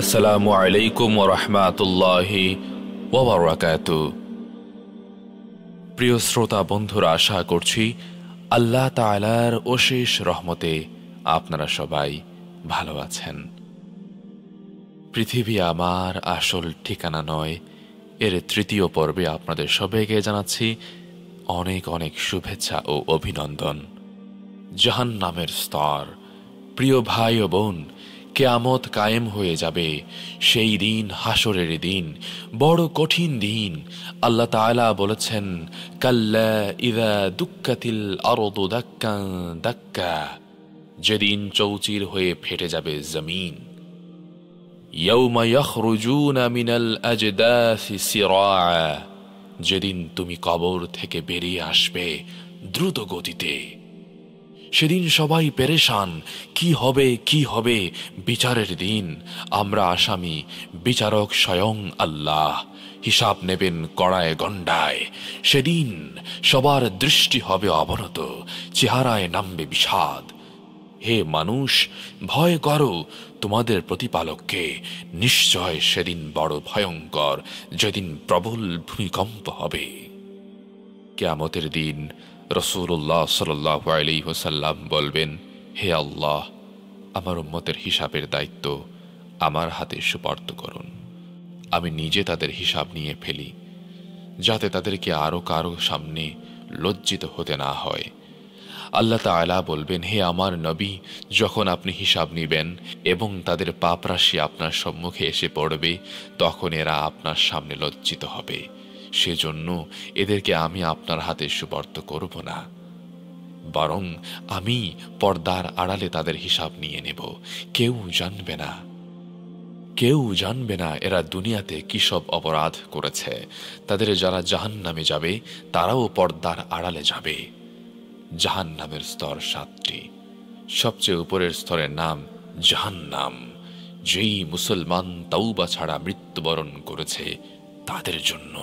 আসসালামু আলাইকুম ওয়া রাহমাতুল্লাহি ওয়া বারাকাতুহু। প্রিয় শ্রোতা বন্ধুরা, আশা করছি আল্লাহ তাআলার অশেষ রহমতে আপনারা সবাই ভালো আছেন। পৃথিবী আমার আসল ঠিকানা নয় এর তৃতীয় পর্বে আপনাদের সবাইকে জানাচ্ছি অনেক অনেক শুভেচ্ছা ও অভিনন্দন। জাহান্নামের স্তর। প্রিয় ভাই ও বোন, কিয়ামত কায়েম হয়ে যাবে। সেই দিন হাসরের দিন, বড় কঠিন দিন। আল্লাহ তাআলা বলেছেন, কাল্লা ইযা দুক্কাতিল আরদু দাক্কান দাক্কা, যেদিন চৌচির হয়ে ফেটে যাবে জমিন। ইয়াউমা ইয়াখরুজুনা মিনাল আজদাসি সিরাআ, যেদিন তুমি কবর থেকে বেরিয়ে আসবে দ্রুত গতিতে। সেদিন সবাই পেরেশান, কি হবে কি হবে। বিচারের দিন, আমরা আসামি, বিচারক স্বয়ং আল্লাহ। হিসাব নেবেন কড়ায় গণ্ডায়। সেদিন সবার দৃষ্টি হবে অবনত, চেহারায় নামবে বিষাদ। হে মানুষ, ভয় করো তোমাদের প্রতিপালককে। নিশ্চয় সেদিন বড় ভয়ঙ্কর, যেদিন প্রবল ভূমিকম্প হবে। কিয়ামতের দিন রাসূলুল্লাহ সাল্লাল্লাহু আলাইহি ওয়াসাল্লাম বলবেন, হে আল্লাহ, আমার উম্মতের হিসাবের দায়িত্ব আমার হাতে সুপার্দ করুন। আমি নিজে তাদের হিসাব নিয়ে ফেলি, যাতে তাদেরকে আরো কারো সামনে লজ্জিত হতে না হয়। আল্লাহ তাআলা বলবেন, হে আমার নবী, যখন আপনি হিসাব নিবেন এবং তাদের পাপরাশি আপনার সম্মুখে এসে পড়বে, তখন এরা আপনার সামনে লজ্জিত হবে। সেজন্য এদেরকে আমি আপনার হাতে সুপার্দ করব না, বরং আমি পর্দার আড়ালে তাদের হিসাব নিয়ে নেব। কেউ জানবে না, কেউ জানবে না এরা দুনিয়াতে কি সব অপরাধ করেছে। তাদের যারা জাহান্নামে যাবে, তারাও পর্দার আড়ালে যাবে। জাহান্নামের স্তর 7টি। সবচেয়ে উপরের স্তরের নাম জাহান্নাম। যেই মুসলমান তাওবা ছাড়া মৃত্যুবরণ করেছে তাদের জন্য।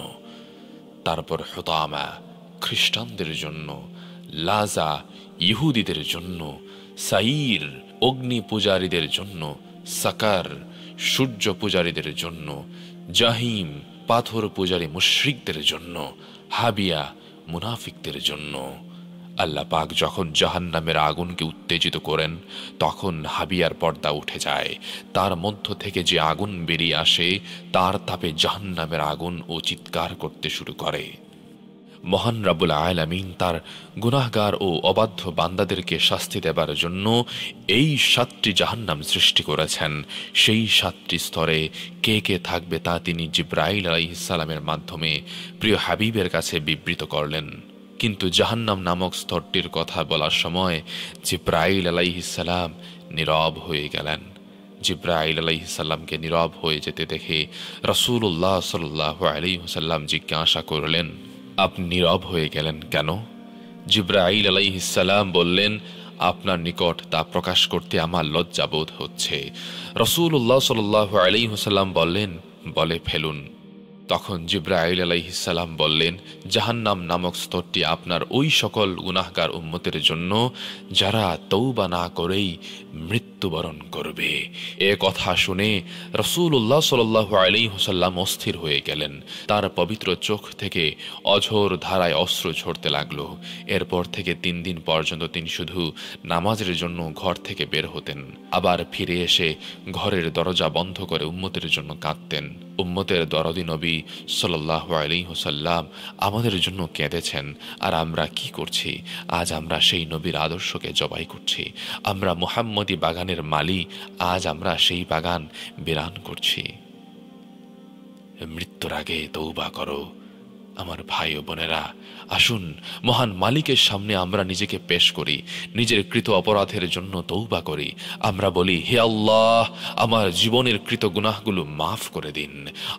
তারপর হুতামা খ্রিস্টানদের জন্য, লাজা ইহুদিদের জন্য, সাইর অগ্নি পূজারীদের জন্য, সাকার সূর্য পূজারীদের জন্য, জাহিম পাথর পূজারী মুশরিকদের জন্য, হাবিয়া মুনাফিকদের জন্য। আল্লাহ পাক যখন জাহান্নামের আগুনকে উত্তেজিত করেন, তখন হাবিয়ার পর্দা উঠে যায়। তার মধ্য থেকে যে আগুন বেরিয়ে আসে, তার তাপে জাহান্নামের আগুন ও চিৎকার করতে শুরু করে। মহান রাব্বুল আলামিন তার গুনাহগার ও অবাধ্য বান্দাদেরকে শাস্তি দেবার জন্য এই 7টি জাহান্নাম সৃষ্টি করেছেন। সেই 7টি স্তরে কে কে থাকবে তা তিনি জিবরাইল আলাইহিস সালামের মাধ্যমে প্রিয় হাবিবের কাছে বিবৃত করলেন। কিন্তু জাহান্নাম নামক স্তরটির কথা বলার সময় জিবরাইল আলাইহিস সালাম নীরব হয়ে গেলেন। জিবরাইল আলাইহিস সালামকে নীরব হয়ে যেতে দেখে রাসূলুল্লাহ সাল্লাল্লাহু আলাইহি ওয়াসাল্লাম জিজ্ঞাসা করলেন, আপনি নীরব হয়ে গেলেন কেন? জিবরাইল আলাইহিস সালাম বললেন, আপনার নিকট তা প্রকাশ করতে আমার লজ্জাবোধ হচ্ছে। রাসূলুল্লাহ সাল্লাল্লাহু আলাইহি ওয়াসাল্লাম বললেন, বলে ফেলুন। তখন জিবরাইল আলাইহিস সালাম বললেন, জাহান্নাম নামক স্তরটি আপনার ওই সকল গুনাহগার উম্মতের জন্য যারা তওবা না করেই মৃত্যুবরণ করবে। এ কথা শুনে রাসূলুল্লাহ সাল্লাল্লাহু আলাইহি ওয়াসাল্লাম অস্থির হয়ে গেলেন। তার পবিত্র চোখ থেকে অঝোর ধারায় অশ্রু ঝরতে লাগলো। এরপর থেকে 3 দিন পর্যন্ত তিনি শুধু নামাজের জন্য ঘর থেকে বের হতেন, আবার ফিরে এসে ঘরের দরজা বন্ধ করে উম্মতের জন্য কাঁদতেন। উম্মতের দরদি নবী সাল্লাল্লাহু আলাইহি ওয়াসাল্লাম আমাদের জন্য কেঁদেছেন, আর আমরা কি করছি? আজ আমরা সেই নবীর আদর্শকে জবাই করছি। আমরা মুহাম্মদী বাগানের মালি, আজ আমরা সেই বাগান বিরান করছি। মৃত্যুর আগে তওবা করো আমার ভাই ও বোনেরা। আসুন মহান মালিকের সামনে আমরা নিজেকে পেশ করি, নিজের কৃত অপরাধের জন্য তওবা করি। আমরা বলি, হে আল্লাহ, আমার জীবনের কৃত গুনাহগুলো মাফ করে দিন।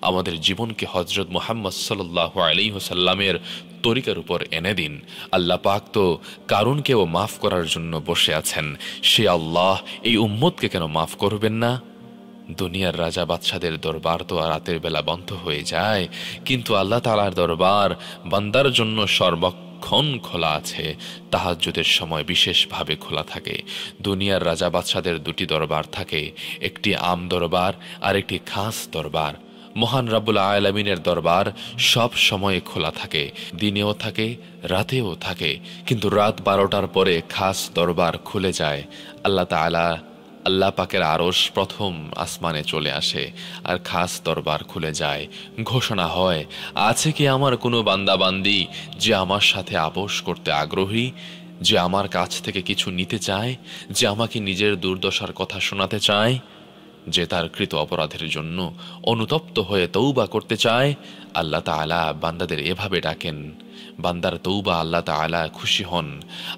আমাদের জীবনকে হযরত মুহাম্মদ সাল্লাল্লাহু আলাইহি ওয়াসাল্লামের তরিকার উপর এনে দিন। আল্লাহ পাক তো কারুনকেও মাফ করার জন্য বসে আছেন। সে আল্লাহ এই উম্মতকে কেন মাফ করবেন না? দুনিয়ার রাজা বাদশাদের দরবার তো রাতের বেলা বন্ধ হয়ে যায়, কিন্তু আল্লাহ তাআলার দরবার বান্দার জন্য সারাক্ষণ খোলা আছে, তাহাজ্জুদের সময় বিশেষভাবে খোলা থাকে। দুনিয়ার রাজা বাদশাদের দুটি দরবার থাকে, একটি আম দরবার আর একটি খাস দরবার। মহান রাব্বুল আলামিনের দরবার সব সময় খোলা থাকে, দিনেও থাকে রাতেও থাকে। কিন্তু রাত 12টার পরে খাস দরবার খুলে যায়। আল্লাহ পাকের আরশ প্রথম আসমানে চলে আসে আর খাস দরবার খুলে যায়। ঘোষণা হয়, আছে কি আমার কোনো বান্দাবান্দি যে আমার সাথে আপোষ করতে আগ্রহী, যে আমার কাছ থেকে কিছু নিতে চায়, যে আমাকে নিজের দুর্দশার কথা শোনাতে চায়, যে তার কৃত অপরাধের জন্য অনুতপ্ত হয়ে তৌবা করতে চায়। আল্লাহ তাআলা বান্দাদের এভাবে ডাকেন। বান্দার তৌবা আল্লাহ তাআলা খুশি হন।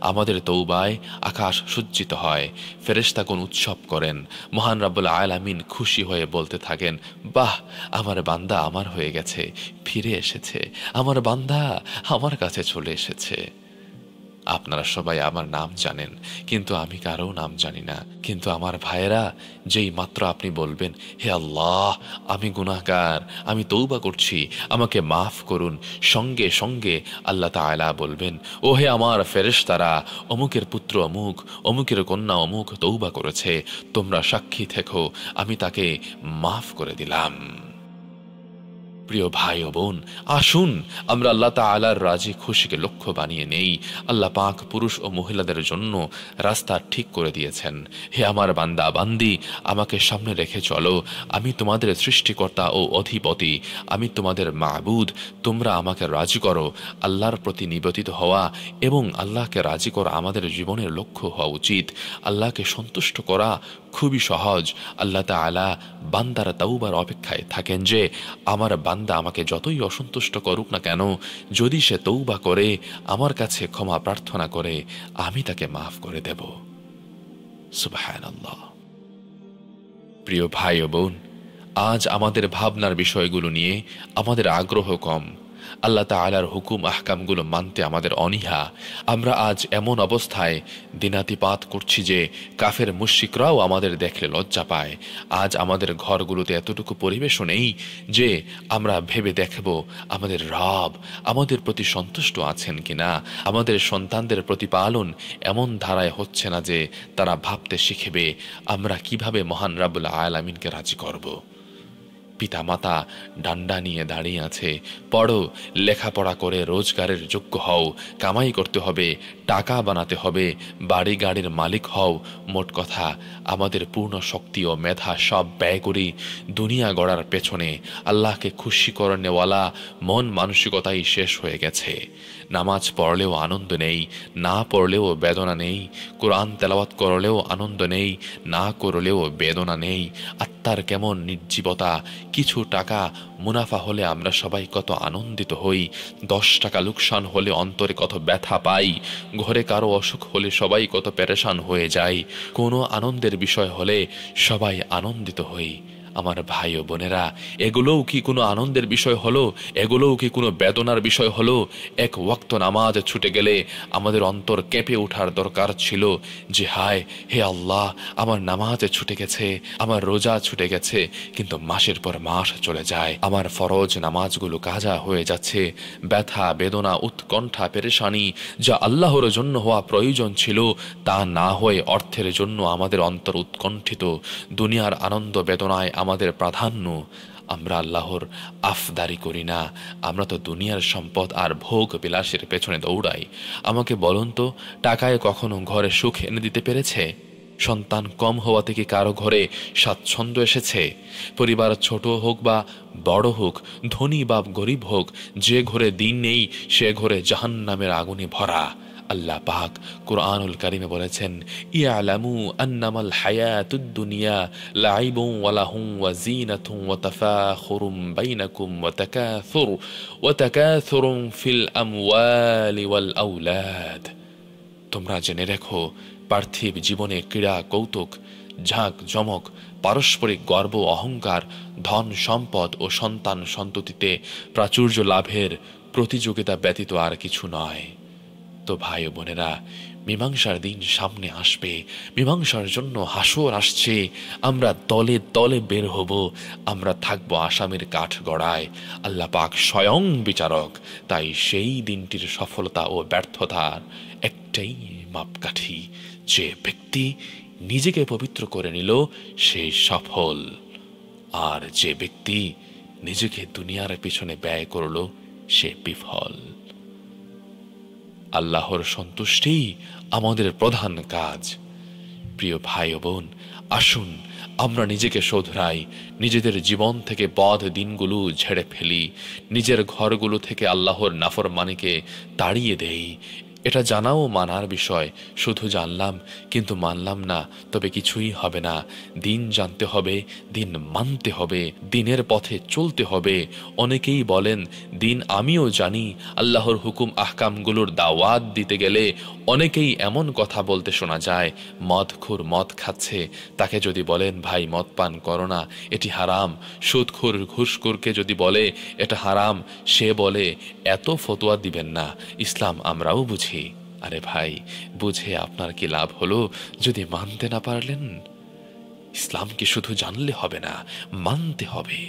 আমাদের তৌবায় আকাশ সজ্জিত হয়, ফেরেশতাগণ উৎসব করেন। মহান রাব্বুল আলামিন খুশি হয়ে বলতে থাকেন, বাহ, আমার বান্দা আমার হয়ে গেছে, ফিরে এসেছে, আমার বান্দা আমার কাছে চলে এসেছে। আপনারা সবাই আমার নাম জানেন, কিন্তু আমি কারো নাম জানি না। কিন্তু আমার ভাইয়েরা, যেই মাত্র আপনি বলবেন, হে আল্লাহ, আমি গুনাহগার, আমি তৌবা করছি, আমাকে মাফ করুন, সঙ্গে সঙ্গে আল্লাহ তাআলা বলবেন, ও হে আমার ফেরেশতারা, অমুকের পুত্র অমুক, অমুকের কন্যা অমুক তৌবা করেছে, তোমরা সাক্ষী থেকো, আমি তাকে মাফ করে দিলাম। প্রিয় ভাই ও বোন, আসুন আমরা আল্লাহ তাআলার রাজি খুশিকে লক্ষ্য বানিয়ে নেই। আল্লাহ পাক পুরুষ ও মহিলাদের জন্য রাস্তা ঠিক করে দিয়েছেন। হে আমার বান্দা বান্দি, আমাকে সামনে রেখে চলো। আমি তোমাদের সৃষ্টিকর্তা ও অধিপতি, আমি তোমাদের মাবুদ। তোমরা আমাকে রাজি করো। আল্লাহর প্রতি নিবেদিত হওয়া এবং আল্লাহকে রাজি করা আমাদের জীবনের লক্ষ্য হওয়া উচিত। আল্লাহকে সন্তুষ্ট করা খুবই সহজ। আল্লাহ তাআলা বান্দার তাওবার অপেক্ষায় থাকেন যে আমার বান্দা আমাকে যতই অসন্তুষ্ট করুক না কেন, যদি সে তৌবা করে আমার কাছে ক্ষমা প্রার্থনা করে, আমি তাকে মাফ করে দেব। সুবহানাল্লাহ। প্রিয় ভাই ও বোন, আজ আমাদের ভাবনার বিষয়গুলো নিয়ে আমাদের আগ্রহ কম। আল্লাহ তাআলার হুকুম আহকামগুলো মানতে আমাদের অনীহা। আমরা আজ এমন অবস্থায় দিনাতিপাত করছি যে কাফের মুশরিকরাও আমাদের দেখলে লজ্জা পায়। আজ আমাদের ঘরগুলোতে এতটুকু পরিবেশও নেই যে আমরা ভেবে দেখব আমাদের রব আমাদের প্রতি সন্তুষ্ট আছেন কিনা। আমাদের সন্তানদের প্রতিপালন এমন ধারায় হচ্ছে না যে তারা ভাবতে শিখবে আমরা কিভাবে মহান রাব্বুল আলামিনকে রাজি করব। পিতা মাতা ডান্ডা নিয়ে দাঁড়িয়ে আছে, পড়ো, লেখাপড়া করে রোজগারের যোগ্য হও, কামাই করতে হবে, টাকা বানাতে হবে, বাড়ি গাড়ির মালিক হও। মোট কথা, আমাদের পূর্ণ শক্তি ও মেধা সব ব্যয় করি দুনিয়া গড়ার পেছনে। আল্লাহকে খুশি করে নেওয়ালা মন মানসিকতাই শেষ হয়ে গেছে। নামাজ পড়লেও আনন্দ নেই, না পড়লেও বেদনা নেই। কোরআন তেলাওয়াত করলেও আনন্দ নেই, না করলেও বেদনা নেই। আত্মার কেমন নির্জীবতা। কিছু টাকা মুনাফা হলে আমরা সবাই কত আনন্দিত হই, 10 টাকা লোকসান হলে অন্তরে কত ব্যথা পাই, ঘরে কারো অসুখ হলে সবাই কত পেরেশান হয়ে যায়। কোনো আনন্দের বিষয় হলে সবাই আনন্দিত হই। আমার ভাই ও বোনেরা, এগুলোও কি কোনো আনন্দের বিষয় হলো? এগুলোও কি কোনো বেদনার বিষয় হলো? এক ওয়াক্ত নামাজ ছুটে গেলে আমাদের অন্তর কেঁপে ওঠার দরকার ছিল যে হায়, হে আল্লাহ, আমার নামাজ ছুটে গেছে, আমার রোজা ছুটে গেছে, কিন্তু মাসের পর মাস চলে যায়, আমার ফরজ নামাজগুলো কাজা হয়ে যাচ্ছে। ব্যথা, বেদনা, উৎকণ্ঠা, পেরেশানি যা আল্লাহর জন্য হওয়া প্রয়োজন ছিল তা না হয়ে অর্থের জন্য আমাদের অন্তর উৎকণ্ঠিত। দুনিয়ার আনন্দ বেদনায় আমাদের প্রাধান্য। আমরা আল্লাহর আফদারি করি না, আমরা তো দুনিয়ার সম্পদ আর ভোগ বিলাসের পেছনে দৌড়াই। আমাকে বলুন তো, টাকায় কখনো ঘরে সুখ এনে দিতে পেরেছে? সন্তান কম হওয়া থেকে কারো ঘরে স্বাচ্ছন্দ্য এসেছে? পরিবার ছোট হোক বা বড় হোক, ধনী বা গরিব হোক, যে ঘরে দিন নেই সে ঘরে জাহান্নামের আগুনে ভরা। আল্লাহ পাক কুরআনুল কারীমে বলেছেন, ইয়ালামু আন্নামাল হায়াতুদ দুনিয়া লাইবুন ওয়া লাহুম ওয়া যিনাতুন ওয়া তাফাখুরুম বাইনাকুম ওয়া তাকাসুরুন ফিল আমওয়ালি ওয়াল আওলাদ। তোমরা জেনে রেখো, পার্থিব জীবনে ক্রীড়া, কৌতুক, ঝাঁক জমক, পারস্পরিক গর্ব, অহংকার, ধন সম্পদ ও সন্তান সন্ততিতে প্রাচুর্য লাভের প্রতিযোগিতা ব্যতীত আর কিছু নয়। তো ভাই ও বোনেরা, মীমাংসার দিন সামনে আসবে, মীমাংসার জন্য হাসর আসছে। আমরা দলে দলে বের হব, আমরা থাকব আসামির কাঠ গড়ায়। আল্লাহ পাক স্বয়ং বিচারক। তাই সেই দিনটির সফলতা ও ব্যর্থতার একটাই মাপকাঠি, যে ব্যক্তি নিজেকে পবিত্র করে নিল সে সফল, আর যে ব্যক্তি নিজেকে দুনিয়ার পিছনে ব্যয় করল সে বিফল। আল্লাহর সন্তুষ্টি আমাদের প্রধান কাজ। প্রিয় ভাই ও বোন, আসুন আমরা নিজেকে শোধরাই, নিজেদের জীবন থেকে বদ দিনগুলো ঝেড়ে ফেলি, নিজের ঘরগুলো থেকে আল্লাহর নাফরমানিকে তাড়িয়ে দেই। এটা জানাও মানার বিষয়। শুধু জানলাম কিন্তু মানলাম না, তবে কিছুই হবে না। দিন জানতে হবে, দিন মানতে হবে, দিনের পথে চলতে হবে। অনেকেই বলেন দিন আমিও জানি, আল্লাহর হুকুম আহকামগুলোর দাওয়াত দিতে গেলে অনেকেই এমন কথা বলতে শোনা যায়, মদখোর মদ খাচ্ছে, তাকে যদি বলেন ভাই মদ পান করো না, এটি হারাম। সুদখোর ঘুষখোরকে যদি বলে এটা হারাম, সে বলে এত ফতোয়া দিবেন না, ইসলাম আমরাও বুঝি। আরে ভাই, বুঝে আপনার কি লাভ হলো যদি মানতে না পারলেন? ইসলামকে শুধু জানলে হবে না, মানতে হবে।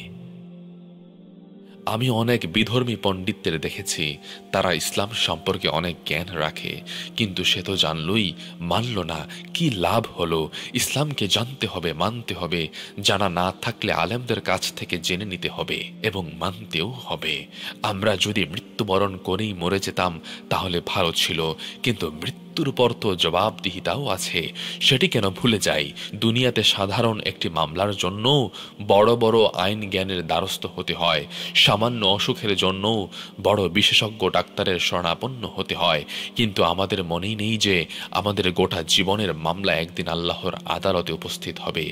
আমি অনেক বিধর্মী পণ্ডিতদের দেখেছি, তারা ইসলাম সম্পর্কে অনেক জ্ঞান রাখে, কিন্তু সে তো জানলই, মানল না, কি লাভ হলো? ইসলামকে জানতে হবে, মানতে হবে। জানা না থাকলে আলেমদের কাছ থেকে জেনে নিতে হবে এবং মানতেও হবে। আমরা যদি মৃত্যুবরণ করেই মরে যেতাম তাহলে ভালো ছিল, কিন্তু মৃত্যুর পর তো জবাবদিহিতাও আছে, সেটি কেন ভুলে যাই? দুনিয়াতে সাধারণ একটি মামলার জন্য বড় বড় আইন জ্ঞানের দ্বারস্থ হতে হয়, সামান্য অসুখের জন্য বড় বিশেষজ্ঞ ডাক্তারের শরণাপন্ন হতে হয়, কিন্তু আমাদের মনেই নেই যে আমাদের গোটা জীবনের মামলা একদিন আল্লাহর আদালতে উপস্থিত হবে।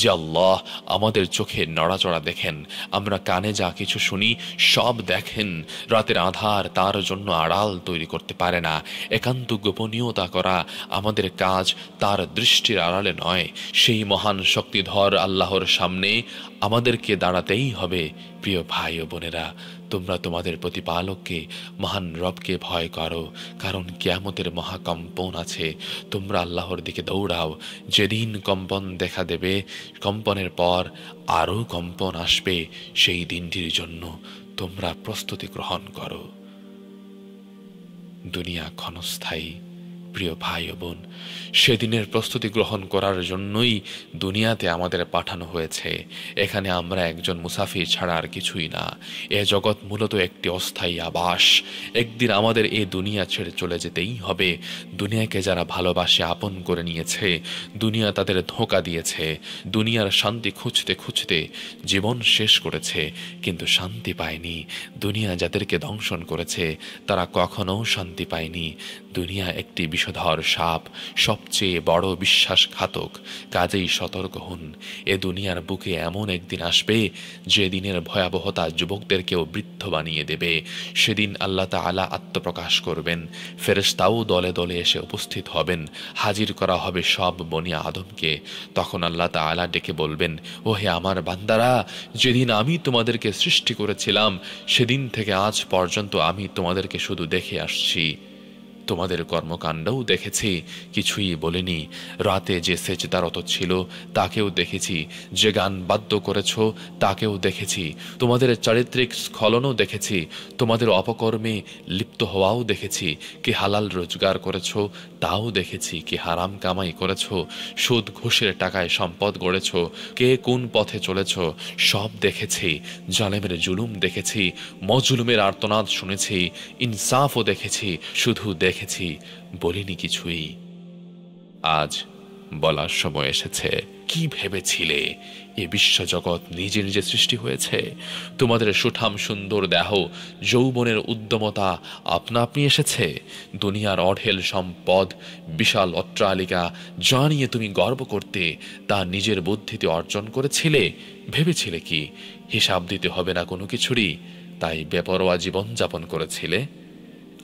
যে আল্লাহ আমাদের চোখে নড়াচড়া দেখেন, আমরা কানে যা কিছু শুনি সব দেখেন। রাতের আধার তার জন্য আড়াল তৈরি করতে পারে না। একান্ত গোপনীয়তা করা আমাদের কাজ, তার দৃষ্টির আড়ালে নয়। সেই মহান শক্তিধর আল্লাহর সামনে আমাদেরকে দাঁড়াতেই হবে। প্রিয় ভাই ও বোনেরা, তোমরা তোমাদের প্রতিপালককে, মহান রবকে ভয় করো, কারণ কিয়ামতের মহাকম্পন আছে। তোমরা আল্লাহর দিকে দৌড়াও। যেদিন কম্পন দেখা দেবে, কম্পনের পর আরও কম্পন আসবে, সেই দিনটির জন্য তোমরা প্রস্তুতি গ্রহণ করো। দুনিয়া ক্ষণস্থায়ী। প্রিয় ভাই ও বোন, সেদিনের প্রস্তুতি গ্রহণ করার জন্যই দুনিয়াতে আমাদের পাঠানো হয়েছে। এখানে আমরা একজন মুসাফির ছাড়া আর কিছুই না। এ জগৎ মূলত একটি অস্থায়ী আবাস। একদিন আমাদের এই দুনিয়া ছেড়ে চলে যেতেই হবে। দুনিয়াকে যারা ভালোবাসে আপন করে নিয়েছে, দুনিয়া তাদের ধোঁকা দিয়েছে। দুনিয়ার শান্তি খুঁজতে খুঁজতে জীবন শেষ করেছে, কিন্তু শান্তি পায়নি। দুনিয়া যাদেরকে দংশন করেছে তারা কখনো শান্তি পায়নি। দুনিয়া একটি বিষধর সাপ, সবচেয়ে বড় বিশ্বাসঘাতক। কাজেই সতর্ক হন। এ দুনিয়ার বুকে এমন একদিন আসবে যে দিনের ভয়াবহতা যুবকদেরকেও বৃদ্ধ বানিয়ে দেবে। সেদিন আল্লাহ তাআলা আত্মপ্রকাশ করবেন, ফেরেশতাও দলে দলে এসে উপস্থিত হবেন। হাজির করা হবে সব বনি আদমকে। তখন আল্লাহ তাআলা ডেকে বলবেন, ওহে আমার বান্দারা, যেদিন আমি তোমাদেরকে সৃষ্টি করেছিলাম সেদিন থেকে আজ পর্যন্ত আমি তোমাদেরকে শুধু দেখে আসছি। তোমাদের কর্মকাণ্ডও দেখেছি, কিছুই বলিনি। রাতে যে সেজদারত ছিল তাকেও দেখেছি, যে গান বাদ্য করেছ তাকেও দেখেছি, তোমাদের চারিত্রিক স্খলনও দেখেছি, তোমাদের অপকর্মে লিপ্ত হওয়াও দেখেছি। কি হালাল রোজগার করেছ তাও দেখেছি, কি হারাম কামাই করেছ, সুদ ঘুষের টাকায় সম্পদ গড়েছ, কে কোন পথে চলেছ সব দেখেছি। জালেমের জুলুম দেখেছি, মজলুমের আর্তনাদ শুনেছি, ইনসাফও দেখেছি। শুধু দেখেছি, বলিনি কিছুই। আজ বলার সময় এসেছে। কি ভেবেছিলে এ বিশ্বজগৎ নিজে নিজে সৃষ্টি হয়েছে? তোমাদের সুঠাম সুন্দর দেহ, যৌবনের উদ্যমতা আপনা আপনি এসেছে? দুনিয়ার অঢেল সম্পদ, বিশাল অট্টালিকা যা নিয়ে তুমি গর্ব করতে, তা নিজের বুদ্ধিতে অর্জন করেছিলে? ভেবেছিলে কি হিসাব দিতে হবে না কোনো কিছুরই, তাই বেপরোয়া জীবন যাপন করেছিলে?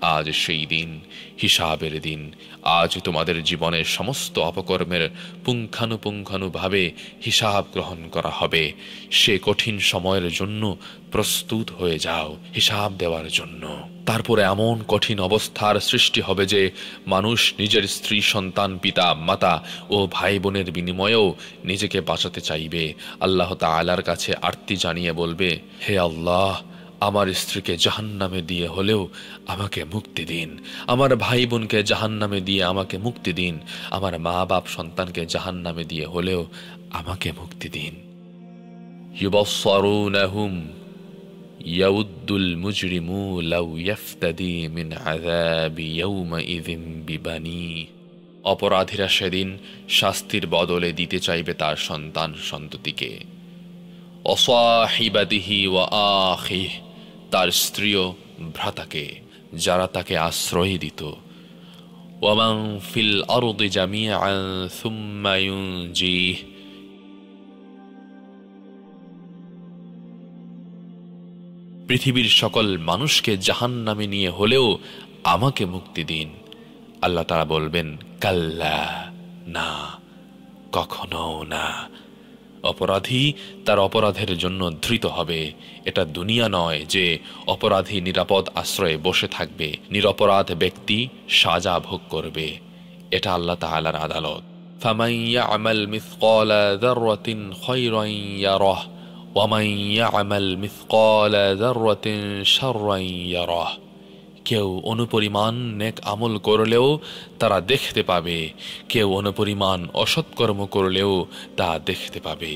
আজ সেই দিন, হিসাবের দিন। আজ তোমাদের জীবনের সমস্ত অপকর্মের পুঙ্খানুপুঙ্খানুভাবে হিসাব গ্রহণ করা হবে। সে কঠিন সময়ের জন্য প্রস্তুত হয়ে যাও হিসাব দেওয়ার জন্য। তারপরে এমন কঠিন অবস্থার সৃষ্টি হবে যে মানুষ নিজের স্ত্রী, সন্তান, পিতা, মাতা ও ভাই বোনের বিনিময়েও নিজেকে বাঁচাতে চাইবে। আল্লাহ তাআলার কাছে আর্তি জানিয়ে বলবে, হে আল্লাহ, আমার স্ত্রীকে জাহান্নামে দিয়ে হলেও আমাকে মুক্তি দিন, আমার ভাই বোনকে জাহান্নামে দিয়ে আমাকে মুক্তি দিন, আমার মা বাপ সন্তানকে জাহান্নামে দিয়ে হলেও আমাকে মুক্তি দিন। ইউবস্সারুনাহুম ইয়াউদ্দুল মুজরিমু লাউ ইয়াফতাদি মিন আযাবি ইয়াউমাইযিন বিবানি। অপরাধীরা সেদিন শাস্তির বদলে দিতে চাইবে তার সন্তান সন্ততিকে। অসাহিবাতিহি ওয়া আখিহ, তার স্ত্রী ও ভ্রাতাকে যারা তাকে আশ্রয় দিত। ওয়ামান ফিল আরদি জামিআন সুম্মা ইউনজিহ, পৃথিবীর সকল মানুষকে জাহান্নামে নিয়ে হলেও আমাকে মুক্তি দিন। আল্লাহ তাআলা বলবেন, কাল্লা, না, কখনো না। অপরাধী তার অপরাধের জন্য ধৃত হবে। এটা দুনিয়া নয় যে অপরাধী নিরাপদ আশ্রয়ে বসে থাকবে, নিরপরাধ ব্যক্তি সাজা ভোগ করবে। এটা আল্লাহ তাআলার আদালত। ফামান ইয়া'মাল মিসকালা যাররাতিন খায়রান ইয়ারাহ ওয়া মান ইয়া'মাল মিসকালা যাররাতিন শাররান ইয়ারাহ। কেউ অনুপরিমাণ নেক আমল করলেও তারা দেখতে পাবে, কেউ অনুপরিমাণ অসৎকর্ম করলেও তা দেখতে পাবে।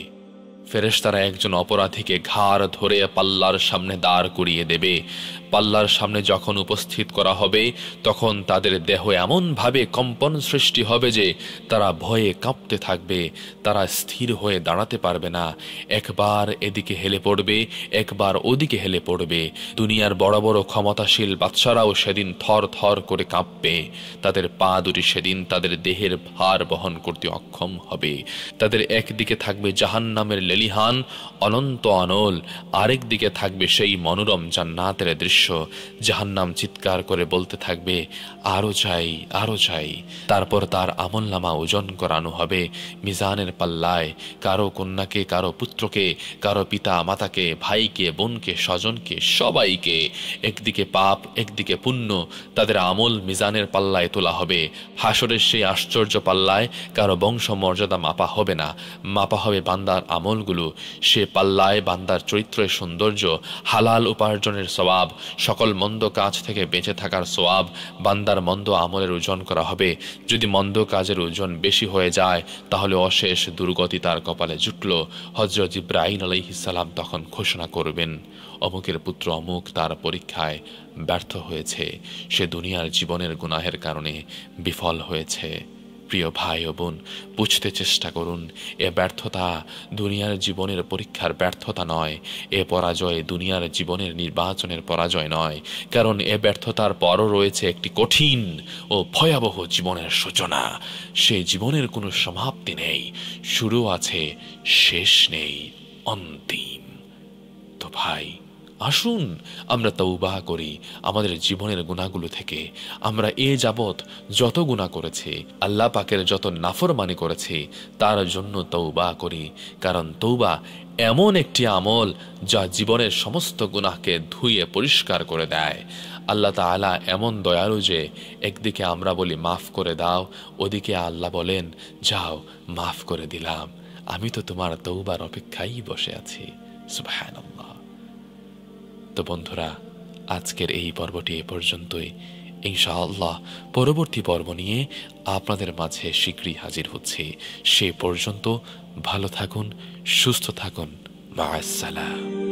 ফেরেশতারা একজন অপরাধীকে ঘাড় ধরে পাল্লার সামনে দাঁড় করিয়ে দেবে। পাল্লার সামনে যখন উপস্থিত করা হবে তখন তাদের দেহ এমনভাবে কম্পন সৃষ্টি হবে যে তারা ভয়ে কাঁপতে থাকবে, তারা স্থির হয়ে দাঁড়াতে পারবে না। একবার এদিকে হেলে পড়বে, একবার ওদিকে হেলে পড়বে। দুনিয়ার বড় বড় ক্ষমতাশীল বাদশারাও সেদিন থর থর করে কাঁপবে। তাদের পা দুটি সেদিন তাদের দেহের ভার বহন করতে অক্ষম হবে। তাদের একদিকে থাকবে জাহান্নামের লেলিহান অনন্ত অনল, আরেক দিকে থাকবে সেই মনোরম জান্নাতের দৃশ্য। জাহান্নাম চিৎকার করে বলতে থাকবে, আরো চাই, আরো চাই। তারপর তার আমলনামা ওজন করানো হবে মিজানের পাল্লায়। কারো কন্যাকে, কারো পুত্রকে, কারো পিতা মাতাকে, ভাইকে, বোনকে, স্বজনকে, সবাইকে, একদিকে পাপ একদিকে পুণ্য, তাদের আমল মিজানের পাল্লায় তোলা হবে। হাসরের সেই আশ্চর্য পাল্লায় কারো বংশ মর্যাদা মাপা হবে না, মাপা হবে বান্দার আমলগুলো। সে পাল্লায় বান্দার চরিত্রের সৌন্দর্য, হালাল উপার্জনের সওয়াব, সকল মন্দ কাজ থেকে বেঁচে থাকার সওয়াব, বান্দার মন্দ আমলের ওজন করা হবে। যদি মন্দ কাজের ওজন বেশি হয়ে যায় তাহলে অশেষ দুর্গতি তার কপালে জুটল। হযরত জিবরাইল আলাইহিস সালাম তখন ঘোষণা করবেন, অমুকের পুত্র অমুক তার পরীক্ষায় ব্যর্থ হয়েছে, সে দুনিয়ার জীবনের গুনাহের কারণে বিফল হয়েছে। প্রিয় ভাই ও বোন, বুঝতে চেষ্টা করুন, এ ব্যর্থতা দুনিয়ার জীবনের পরীক্ষার ব্যর্থতা নয়, এ পরাজয় দুনিয়ার জীবনের নির্বাচনের পরাজয় নয়। কারণ এ ব্যর্থতার পরও রয়েছে একটি কঠিন ও ভয়াবহ জীবনের সূচনা। সে জীবনের কোনো সমাপ্তি নেই, শুরু আছে, শেষ নেই, অন্তিম। তো ভাই, আসুন আমরা তওবা করি আমাদের জীবনের গুনাহগুলো থেকে। আমরা এ যাবৎ যত গুনাহ করেছি, আল্লাহ পাকের যত নাফরমানি করেছি, তার জন্য তওবা করি। কারণ তওবা এমন একটি আমল যা জীবনের সমস্ত গুনাহকে ধুয়ে পরিষ্কার করে দেয়। আল্লাহ তাআলা এমন দয়ালু যে একদিকে আমরা বলি মাফ করে দাও, ওদিকে আল্লাহ বলেন, যাও মাফ করে দিলাম, আমি তো তোমার তওবার অপেক্ষায় বসে আছি। সুবহানাল্লাহ। তো বন্ধুরা, আজকের এই পর্বটি এ পর্যন্তই। ইনশাআল্লাহ পরবর্তী পর্ব নিয়ে আপনাদের মাঝে শীঘ্রই হাজির হচ্ছি। সে পর্যন্ত ভালো থাকুন, সুস্থ থাকুন। মা আসসালাম।